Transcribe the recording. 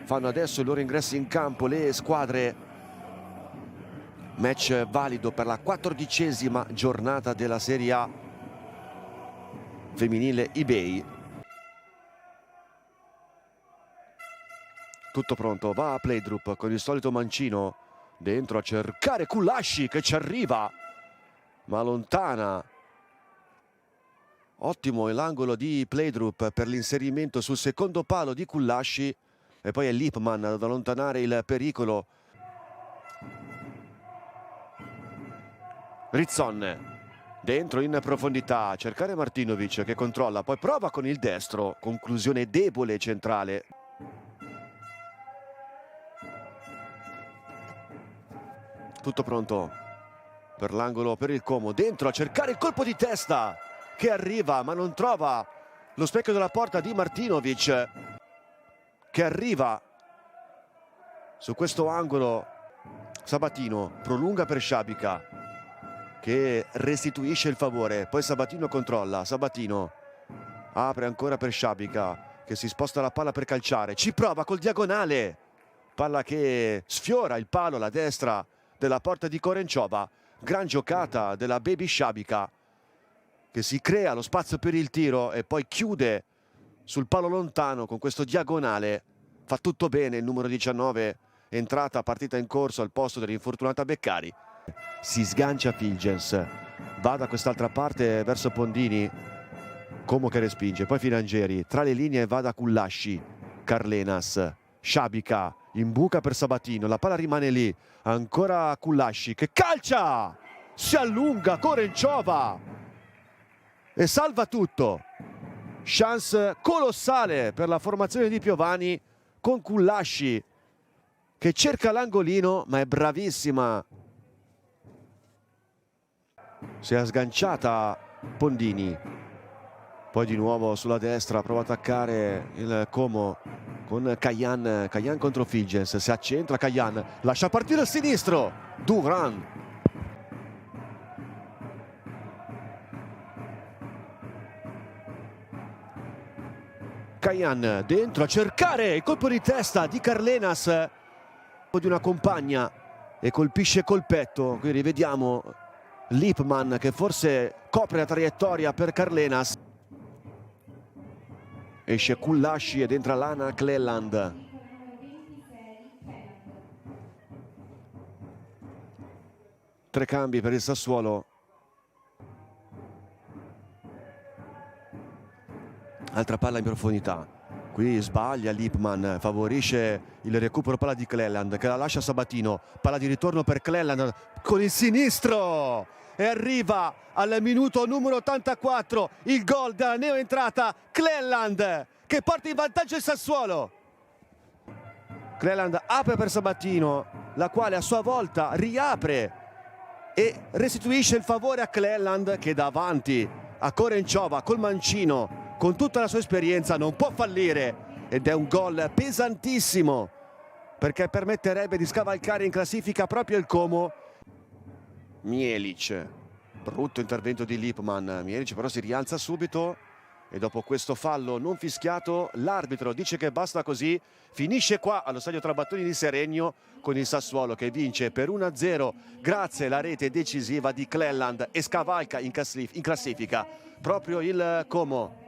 Fanno adesso i loro ingressi in campo le squadre. Match valido per la 14ª giornata della Serie A femminile eBay. Tutto pronto, va a Playdrup con il solito mancino dentro a cercare Kulashi che ci arriva, ma lontana. Ottimo l'angolo di Playdrup per l'inserimento sul secondo palo di Kulashi, e poi è Lipman ad allontanare il pericolo. Rizzon dentro in profondità a cercare Martinovic che controlla, poi prova con il destro, conclusione debole centrale. Tutto pronto per l'angolo per il Como, dentro a cercare il colpo di testa che arriva ma non trova lo specchio della porta di Martinovic, che arriva su questo angolo. Sabatino prolunga per Šabika che restituisce il favore, poi Sabatino controlla, Sabatino apre ancora per Šabika che si sposta la palla per calciare, ci prova col diagonale, palla che sfiora il palo alla destra della porta di Korenčová. Gran giocata della baby Šabika che si crea lo spazio per il tiro e poi chiude sul palo lontano con questo diagonale. Fa tutto bene il numero 19, entrata partita in corso al posto dell'infortunata Beccari. Si sgancia Filgens, va da quest'altra parte verso Pondini, Como che respinge, poi Filangieri tra le linee va da Kulashi, Carlenas, Šabika in buca per Sabatino, la palla rimane lì, ancora Kulashi che calcia, si allunga Korenčová e salva tutto. Chance colossale per la formazione di Piovani con Kulashi che cerca l'angolino ma è bravissima. Si è sganciata Pondini, poi di nuovo sulla destra prova a attaccare il Como con Kajan, Kajan contro Filgens, si accentra Kajan, lascia partire il sinistro, Duran. Kajan dentro a cercare il colpo di testa di Carlenas, di una compagna e colpisce col petto, quindi vediamo Lipman che forse copre la traiettoria per Carlenas. Esce Kulashi ed entra Lana Cleland. Tre cambi per il Sassuolo. Altra palla in profondità. Qui sbaglia Lipman, favorisce il recupero palla di Cleland che la lascia Sabatino. Palla di ritorno per Cleland con il sinistro. E arriva al minuto numero 84 il gol della neoentrata Cleland che porta in vantaggio il Sassuolo. Cleland apre per Sabatino, la quale a sua volta riapre e restituisce il favore a Cleland che davanti a Korenčová col mancino, con tutta la sua esperienza, non può fallire ed è un gol pesantissimo perché permetterebbe di scavalcare in classifica proprio il Como. Mielic, brutto intervento di Lipman, Mielic però si rialza subito e dopo questo fallo non fischiato l'arbitro dice che basta così. Finisce qua allo stadio Trabattoni di Seregno con il Sassuolo che vince per 1-0 grazie alla rete decisiva di Cleland e scavalca in classifica proprio il Como.